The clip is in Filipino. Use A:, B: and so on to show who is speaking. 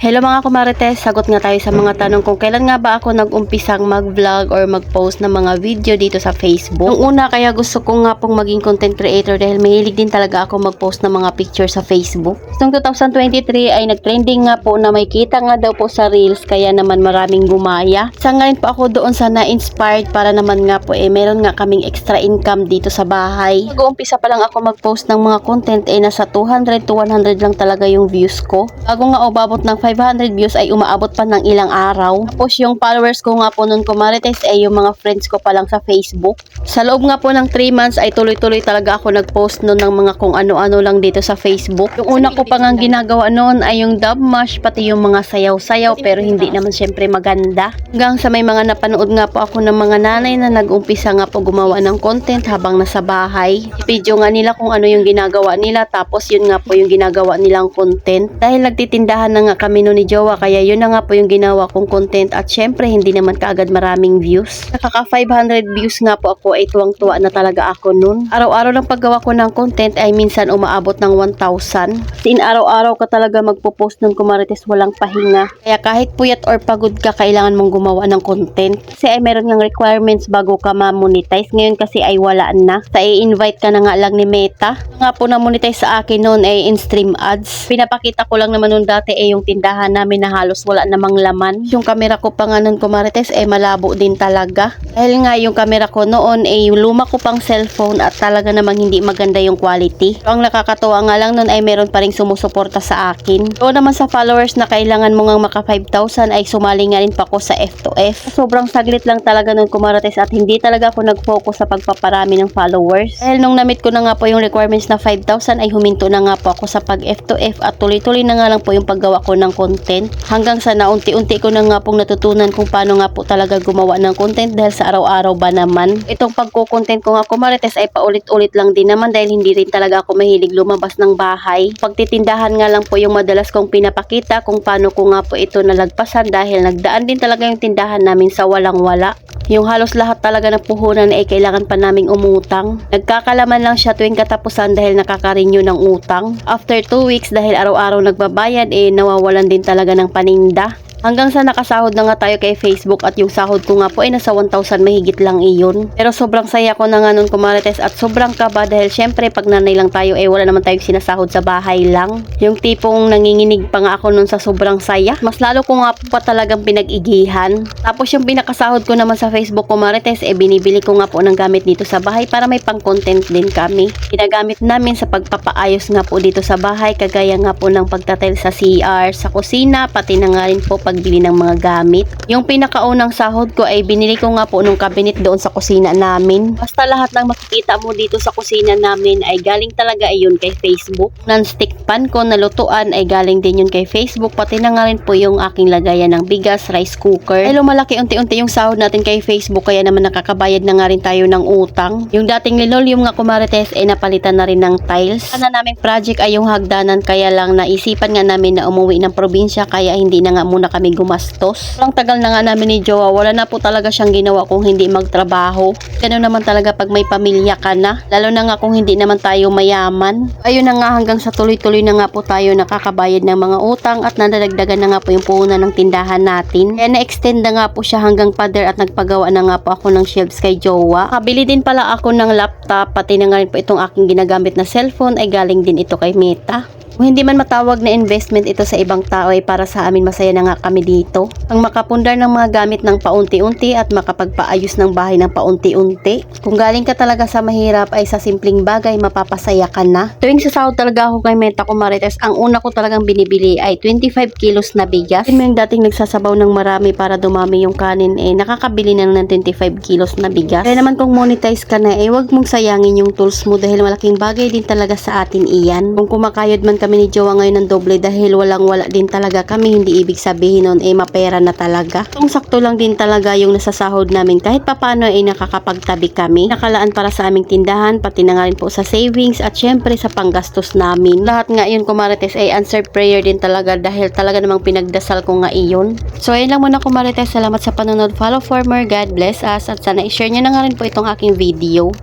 A: Hello mga kumarites, sagot nga tayo sa mga tanong kung kailan nga ba ako nag-umpisang mag-vlog or mag-post ng mga video dito sa Facebook. Nung una kaya gusto ko nga pong maging content creator dahil mahilig din talaga ako mag-post ng mga picture sa Facebook. Noong 2023 ay nag-trending nga po na may kita nga daw po sa Reels kaya naman maraming gumaya. Sa nga rin po ako doon sa na-inspired para naman nga po meron nga kaming extra income dito sa bahay. Nag-uumpisa pa lang ako mag-post ng mga content nasa 200 to 100 lang talaga yung views ko. Bago nga umabot ng 500 views ay umaabot pa ng ilang araw. Tapos yung followers ko nga po nun kumarites ay yung mga friends ko pa lang sa Facebook. Sa loob nga po ng 3 months ay tuloy-tuloy talaga ako nag-post nun ng mga kung ano-ano lang dito sa Facebook. Yung una ko pa nga ginagawa noon ay yung dub mash pati yung mga sayaw-sayaw pero hindi naman syempre maganda. Hanggang sa may mga napanood nga po ako ng mga nanay na nag-umpisa nga po gumawa ng content habang nasa bahay. Video nga nila kung ano yung ginagawa nila tapos yun nga po yung ginagawa nilang content. Dahil nagtitindahan na nga kami noon ni Jowa kaya yun na nga po yung ginawa kong content at syempre hindi naman kaagad maraming views. Nakaka 500 views nga po ako ay tuwang-tuwa na talaga ako noon. Araw-araw ng paggawa ko ng content ay minsan umaabot ng 1,000. Sin araw-araw ka talaga magpo-post nun kumarites walang pahinga. Kaya kahit puyat or pagod ka kailangan mong gumawa ng content. Kasi ay meron ng requirements bago ka ma-monetize. Ngayon kasi ay wala na. Sa i-invite ka na nga lang ni Meta. Nga po na-monetize sa akin noon ay in-stream ads. Pinapakita ko lang naman noon dati yung tindahan namin na halos wala namang laman. Yung camera ko pa nga nun kumarites malabo din talaga. Dahil nga yung camera ko noon luma ko pang cellphone at talaga namang hindi maganda yung quality. So, ang nakakatuwa nga lang nun ay meron pa ring sumusuporta sa akin. So naman sa followers na kailangan mo nga maka 5,000 ay sumali nga rin pa ako sa F2F. Sobrang saglit lang talaga nun kumarites at hindi talaga ako nag-focus sa pagpaparami ng followers. Dahil nung namit ko na nga po yung requirements na 5,000 ay huminto na nga po ako sa pag F2F at tuloy-tuloy na nga lang po yung paggawa ko ng content. Hanggang sa naunti-unti ko na nga pong natutunan kung paano nga po talaga gumawa ng content dahil sa araw-araw ba naman. Itong pagko-content ko nga kumarites ay paulit-ulit lang din naman dahil hindi rin talaga ako mahilig lumabas ng bahay. Pagtitindahan nga lang po yung madalas kong pinapakita kung paano ko nga po ito nalagpasan dahil nagdaan din talaga yung tindahan namin sa walang-wala. Yung halos lahat talaga ng puhunan ay kailangan pa naming umutang. Nagkakalaman lang siya tuwing katapusan dahil nakaka-renew ng utang. After 2 weeks dahil araw-araw nagbabayad nawawalan din talaga ng paninda. Hanggang sa nakasahod na nga tayo kay Facebook at yung sahod ko nga po ay nasa 1,000 mahigit lang iyon. Pero sobrang saya ko na nga nun kumarites at sobrang kaba dahil syempre pag nanay lang tayo wala naman tayong sinasahod sa bahay lang. Yung tipong nanginginig pa nga ako nun sa sobrang saya. Mas lalo ko nga po pa talagang pinag-igihan. Tapos yung pinakasahod ko naman sa Facebook kumarites binibili ko nga po ng gamit dito sa bahay para may pang content din kami. Ginagamit namin sa pagpapaayos nga po dito sa bahay kagaya nga po ng pagtatel sa CR, sa kusina, pati na nga rin po pagbili ng mga gamit. Yung pinakaunang sahod ko ay binili ko nga po nung cabinet doon sa kusina namin. Basta lahat ng makikita mo dito sa kusina namin ay galing talaga yun kay Facebook. Non-stick pan ko na lutuan ay galing din yun kay Facebook. Pati na nga rin po yung aking lagayan ng bigas, rice cooker. Ay lumalaki unti-unti yung sahod natin kay Facebook kaya naman nakakabayad na nga rin tayo ng utang. Yung dating linoleum nga kumarites napalitan na rin ng tiles. Sana naming project ay yung hagdanan kaya lang naisipan nga namin na umuwi ng probinsya kaya hindi na nga muna kami gumastos. Ang tagal na nga namin ni Jowa, wala na po talaga siyang ginawa kung hindi magtrabaho. Ganun naman talaga pag may pamilya ka na. Lalo na nga kung hindi naman tayo mayaman. Ayun na nga hanggang sa tuloy-tuloy na nga po tayo nakakabayad ng mga utang at nadadagdagan na nga po yung puhunan ng tindahan natin. Kaya na-extend na nga po siya hanggang pader at nagpagawa na nga po ako ng shelves kay Jowa. Kabili din pala ako ng laptop pati na nga rin po itong aking ginagamit na cellphone ay galing din ito kay Meta. Kung hindi man matawag na investment ito sa ibang tao ay para sa amin masaya na nga kami dito. Ang makapundar ng mga gamit ng paunti-unti at makapagpaayos ng bahay ng paunti-unti. Kung galing ka talaga sa mahirap ay sa simpleng bagay mapapasaya ka na. Tuwing sasahod talaga ako kay Meta kumarites, ang una ko talagang binibili ay 25 kilos na bigas. Kasi yung dating nagsasabaw ng marami para dumami yung kanin nakakabili na ng 25 kilos na bigas. Kaya naman kung monetize ka na wag mong sayangin yung tools mo dahil malaking bagay din talaga sa atin iyan. Kung kumakayod man kami ni Jowa ngayon ng doble dahil walang-wala din talaga kami, hindi ibig sabihin nun mapera na talaga. Kung sakto lang din talaga yung nasasahod namin kahit papano nakakapagtabi kami. Nakalaan para sa aming tindahan, pati na nga rin po sa savings at syempre sa panggastos namin. Lahat nga yun kumarites answered prayer din talaga dahil talaga namang pinagdasal ko nga iyon. So ayun lang muna kumarites, salamat sa panonood, follow for more, God bless us at sana i-share nyo na nga rin po itong aking video.